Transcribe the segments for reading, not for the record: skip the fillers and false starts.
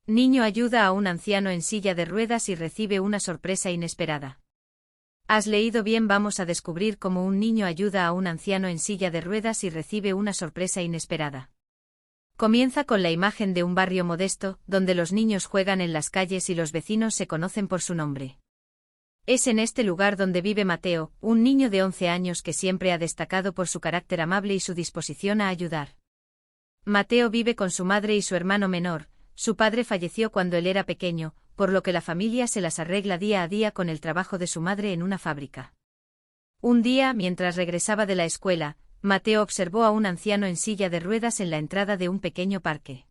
Niño ayuda a un anciano en silla de ruedas y recibe una sorpresa inesperada. Has leído bien, vamos a descubrir cómo un niño ayuda a un anciano en silla de ruedas y recibe una sorpresa inesperada. Comienza con la imagen de un barrio modesto, donde los niños juegan en las calles y los vecinos se conocen por su nombre. Es en este lugar donde vive Mateo, un niño de 11 años que siempre ha destacado por su carácter amable y su disposición a ayudar. Mateo vive con su madre y su hermano menor. Su padre falleció cuando él era pequeño, por lo que la familia se las arregla día a día con el trabajo de su madre en una fábrica. Un día, mientras regresaba de la escuela, Mateo observó a un anciano en silla de ruedas en la entrada de un pequeño parque.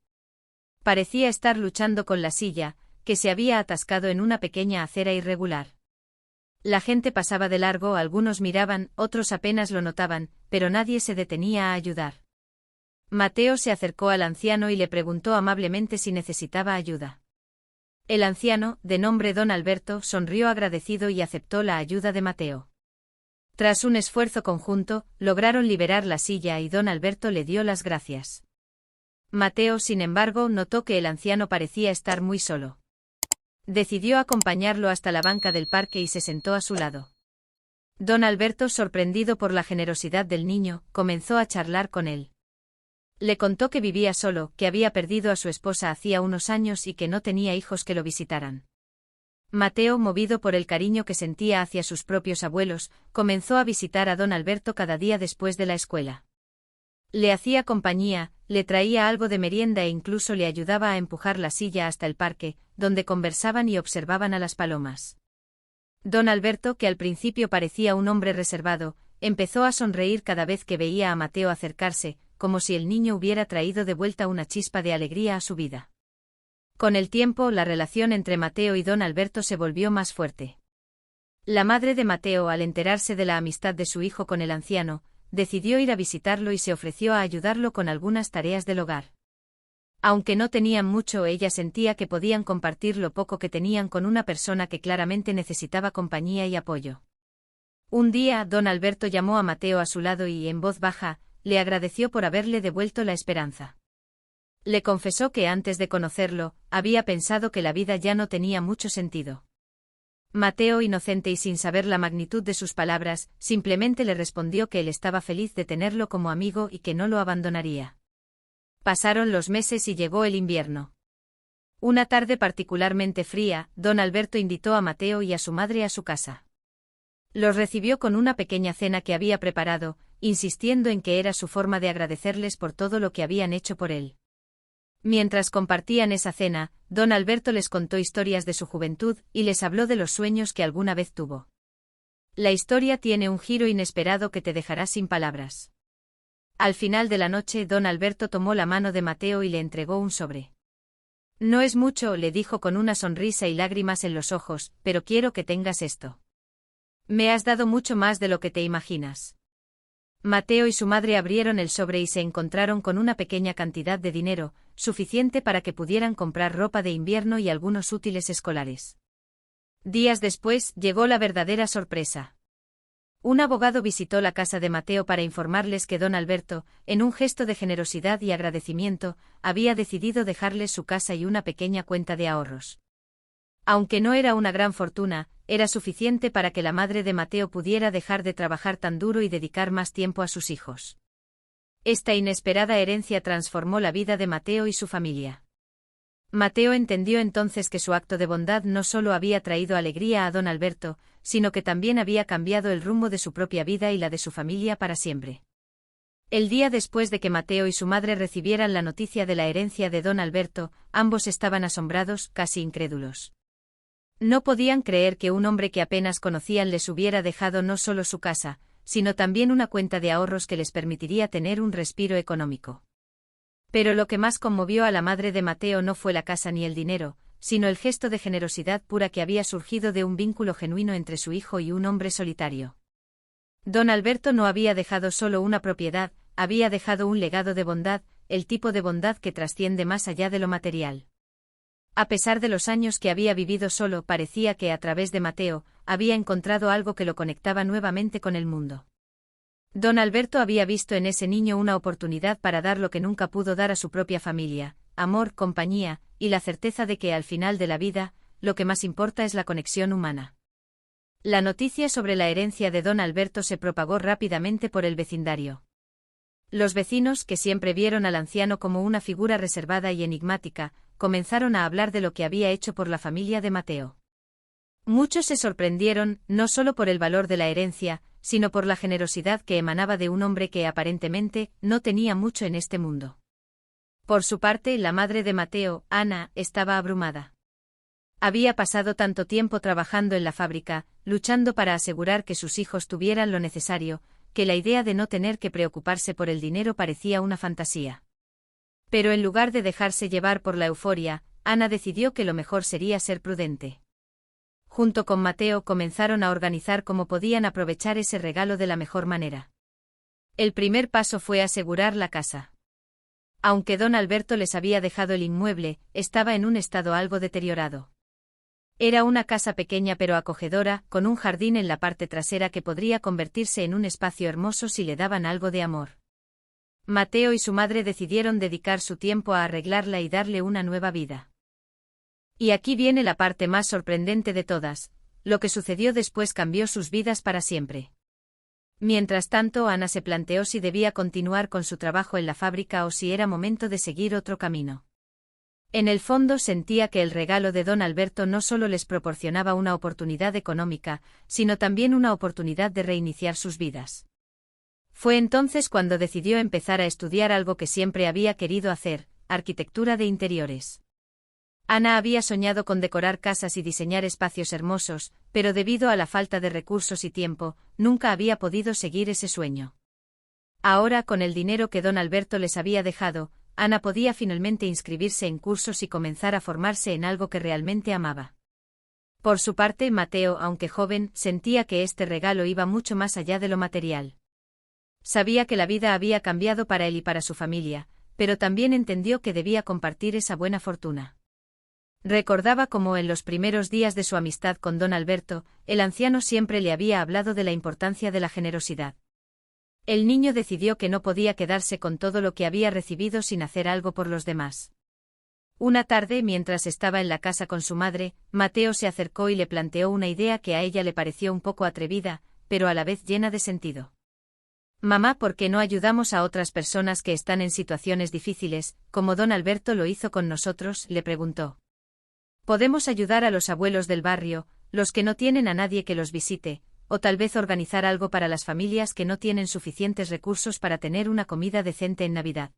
Parecía estar luchando con la silla, que se había atascado en una pequeña acera irregular. La gente pasaba de largo, algunos miraban, otros apenas lo notaban, pero nadie se detenía a ayudar. Mateo se acercó al anciano y le preguntó amablemente si necesitaba ayuda. El anciano, de nombre Don Alberto, sonrió agradecido y aceptó la ayuda de Mateo. Tras un esfuerzo conjunto, lograron liberar la silla y Don Alberto le dio las gracias. Mateo, sin embargo, notó que el anciano parecía estar muy solo. Decidió acompañarlo hasta la banca del parque y se sentó a su lado. Don Alberto, sorprendido por la generosidad del niño, comenzó a charlar con él. Le contó que vivía solo, que había perdido a su esposa hacía unos años y que no tenía hijos que lo visitaran. Mateo, movido por el cariño que sentía hacia sus propios abuelos, comenzó a visitar a Don Alberto cada día después de la escuela. Le hacía compañía, le traía algo de merienda e incluso le ayudaba a empujar la silla hasta el parque, donde conversaban y observaban a las palomas. Don Alberto, que al principio parecía un hombre reservado, empezó a sonreír cada vez que veía a Mateo acercarse, como si el niño hubiera traído de vuelta una chispa de alegría a su vida. Con el tiempo, la relación entre Mateo y Don Alberto se volvió más fuerte. La madre de Mateo, al enterarse de la amistad de su hijo con el anciano, decidió ir a visitarlo y se ofreció a ayudarlo con algunas tareas del hogar. Aunque no tenían mucho, ella sentía que podían compartir lo poco que tenían con una persona que claramente necesitaba compañía y apoyo. Un día, Don Alberto llamó a Mateo a su lado y, en voz baja, le agradeció por haberle devuelto la esperanza. Le confesó que antes de conocerlo, había pensado que la vida ya no tenía mucho sentido. Mateo, inocente y sin saber la magnitud de sus palabras, simplemente le respondió que él estaba feliz de tenerlo como amigo y que no lo abandonaría. Pasaron los meses y llegó el invierno. Una tarde particularmente fría, Don Alberto invitó a Mateo y a su madre a su casa. Los recibió con una pequeña cena que había preparado, insistiendo en que era su forma de agradecerles por todo lo que habían hecho por él. Mientras compartían esa cena, Don Alberto les contó historias de su juventud y les habló de los sueños que alguna vez tuvo. La historia tiene un giro inesperado que te dejará sin palabras. Al final de la noche, Don Alberto tomó la mano de Mateo y le entregó un sobre. No es mucho, le dijo con una sonrisa y lágrimas en los ojos, pero quiero que tengas esto. Me has dado mucho más de lo que te imaginas. Mateo y su madre abrieron el sobre y se encontraron con una pequeña cantidad de dinero, suficiente para que pudieran comprar ropa de invierno y algunos útiles escolares. Días después, llegó la verdadera sorpresa. Un abogado visitó la casa de Mateo para informarles que Don Alberto, en un gesto de generosidad y agradecimiento, había decidido dejarles su casa y una pequeña cuenta de ahorros. Aunque no era una gran fortuna, era suficiente para que la madre de Mateo pudiera dejar de trabajar tan duro y dedicar más tiempo a sus hijos. Esta inesperada herencia transformó la vida de Mateo y su familia. Mateo entendió entonces que su acto de bondad no solo había traído alegría a Don Alberto, sino que también había cambiado el rumbo de su propia vida y la de su familia para siempre. El día después de que Mateo y su madre recibieran la noticia de la herencia de Don Alberto, ambos estaban asombrados, casi incrédulos. No podían creer que un hombre que apenas conocían les hubiera dejado no solo su casa, sino también una cuenta de ahorros que les permitiría tener un respiro económico. Pero lo que más conmovió a la madre de Mateo no fue la casa ni el dinero, sino el gesto de generosidad pura que había surgido de un vínculo genuino entre su hijo y un hombre solitario. Don Alberto no había dejado solo una propiedad, había dejado un legado de bondad, el tipo de bondad que trasciende más allá de lo material. A pesar de los años que había vivido solo, parecía que a través de Mateo, había encontrado algo que lo conectaba nuevamente con el mundo. Don Alberto había visto en ese niño una oportunidad para dar lo que nunca pudo dar a su propia familia, amor, compañía, y la certeza de que al final de la vida, lo que más importa es la conexión humana. La noticia sobre la herencia de don Alberto se propagó rápidamente por el vecindario. Los vecinos, que siempre vieron al anciano como una figura reservada y enigmática, comenzaron a hablar de lo que había hecho por la familia de Mateo. Muchos se sorprendieron, no solo por el valor de la herencia, sino por la generosidad que emanaba de un hombre que aparentemente no tenía mucho en este mundo. Por su parte, la madre de Mateo, Ana, estaba abrumada. Había pasado tanto tiempo trabajando en la fábrica, luchando para asegurar que sus hijos tuvieran lo necesario, que la idea de no tener que preocuparse por el dinero parecía una fantasía. Pero en lugar de dejarse llevar por la euforia, Ana decidió que lo mejor sería ser prudente. Junto con Mateo comenzaron a organizar cómo podían aprovechar ese regalo de la mejor manera. El primer paso fue asegurar la casa. Aunque don Alberto les había dejado el inmueble, estaba en un estado algo deteriorado. Era una casa pequeña pero acogedora, con un jardín en la parte trasera que podría convertirse en un espacio hermoso si le daban algo de amor. Mateo y su madre decidieron dedicar su tiempo a arreglarla y darle una nueva vida. Y aquí viene la parte más sorprendente de todas, lo que sucedió después cambió sus vidas para siempre. Mientras tanto, Ana se planteó si debía continuar con su trabajo en la fábrica o si era momento de seguir otro camino. En el fondo sentía que el regalo de don Alberto no solo les proporcionaba una oportunidad económica, sino también una oportunidad de reiniciar sus vidas. Fue entonces cuando decidió empezar a estudiar algo que siempre había querido hacer, arquitectura de interiores. Ana había soñado con decorar casas y diseñar espacios hermosos, pero debido a la falta de recursos y tiempo, nunca había podido seguir ese sueño. Ahora, con el dinero que don Alberto les había dejado, Ana podía finalmente inscribirse en cursos y comenzar a formarse en algo que realmente amaba. Por su parte, Mateo, aunque joven, sentía que este regalo iba mucho más allá de lo material. Sabía que la vida había cambiado para él y para su familia, pero también entendió que debía compartir esa buena fortuna. Recordaba cómo en los primeros días de su amistad con don Alberto, el anciano siempre le había hablado de la importancia de la generosidad. El niño decidió que no podía quedarse con todo lo que había recibido sin hacer algo por los demás. Una tarde, mientras estaba en la casa con su madre, Mateo se acercó y le planteó una idea que a ella le pareció un poco atrevida, pero a la vez llena de sentido. «Mamá, ¿por qué no ayudamos a otras personas que están en situaciones difíciles, como don Alberto lo hizo con nosotros?», le preguntó. «Podemos ayudar a los abuelos del barrio, los que no tienen a nadie que los visite, o tal vez organizar algo para las familias que no tienen suficientes recursos para tener una comida decente en Navidad».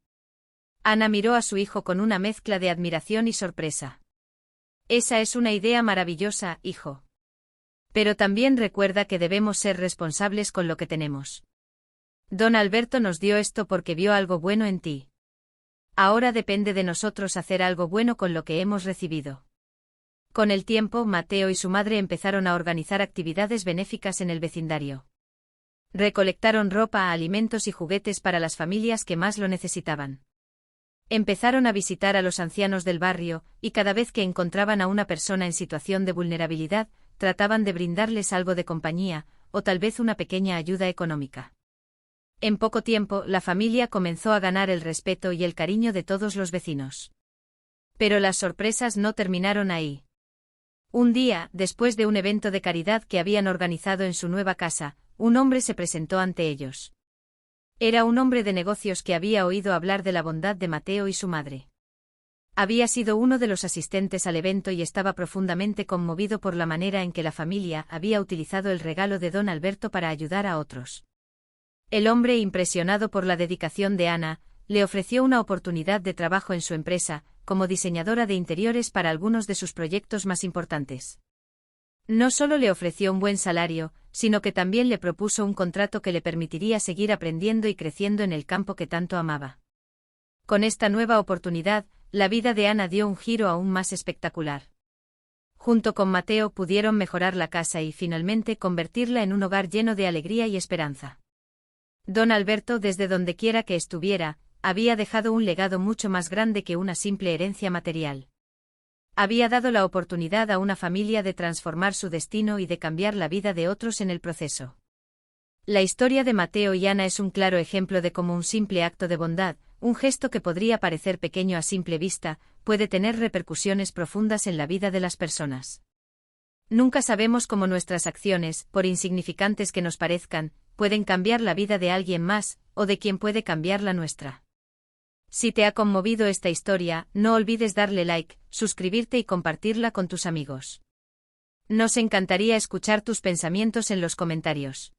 Ana miró a su hijo con una mezcla de admiración y sorpresa. «Esa es una idea maravillosa, hijo. Pero también recuerda que debemos ser responsables con lo que tenemos. Don Alberto nos dio esto porque vio algo bueno en ti. Ahora depende de nosotros hacer algo bueno con lo que hemos recibido». Con el tiempo, Mateo y su madre empezaron a organizar actividades benéficas en el vecindario. Recolectaron ropa, alimentos y juguetes para las familias que más lo necesitaban. Empezaron a visitar a los ancianos del barrio, y cada vez que encontraban a una persona en situación de vulnerabilidad, trataban de brindarles algo de compañía, o tal vez una pequeña ayuda económica. En poco tiempo, la familia comenzó a ganar el respeto y el cariño de todos los vecinos. Pero las sorpresas no terminaron ahí. Un día, después de un evento de caridad que habían organizado en su nueva casa, un hombre se presentó ante ellos. Era un hombre de negocios que había oído hablar de la bondad de Mateo y su madre. Había sido uno de los asistentes al evento y estaba profundamente conmovido por la manera en que la familia había utilizado el regalo de don Alberto para ayudar a otros. El hombre, impresionado por la dedicación de Ana, le ofreció una oportunidad de trabajo en su empresa, como diseñadora de interiores para algunos de sus proyectos más importantes. No solo le ofreció un buen salario, sino que también le propuso un contrato que le permitiría seguir aprendiendo y creciendo en el campo que tanto amaba. Con esta nueva oportunidad, la vida de Ana dio un giro aún más espectacular. Junto con Mateo pudieron mejorar la casa y finalmente convertirla en un hogar lleno de alegría y esperanza. Don Alberto, desde donde quiera que estuviera, había dejado un legado mucho más grande que una simple herencia material. Había dado la oportunidad a una familia de transformar su destino y de cambiar la vida de otros en el proceso. La historia de Mateo y Ana es un claro ejemplo de cómo un simple acto de bondad, Un gesto que podría parecer pequeño a simple vista, puede tener repercusiones profundas en la vida de las personas. Nunca sabemos cómo nuestras acciones, por insignificantes que nos parezcan, pueden cambiar la vida de alguien más, o de quien puede cambiar la nuestra. Si te ha conmovido esta historia, no olvides darle like, suscribirte y compartirla con tus amigos. Nos encantaría escuchar tus pensamientos en los comentarios.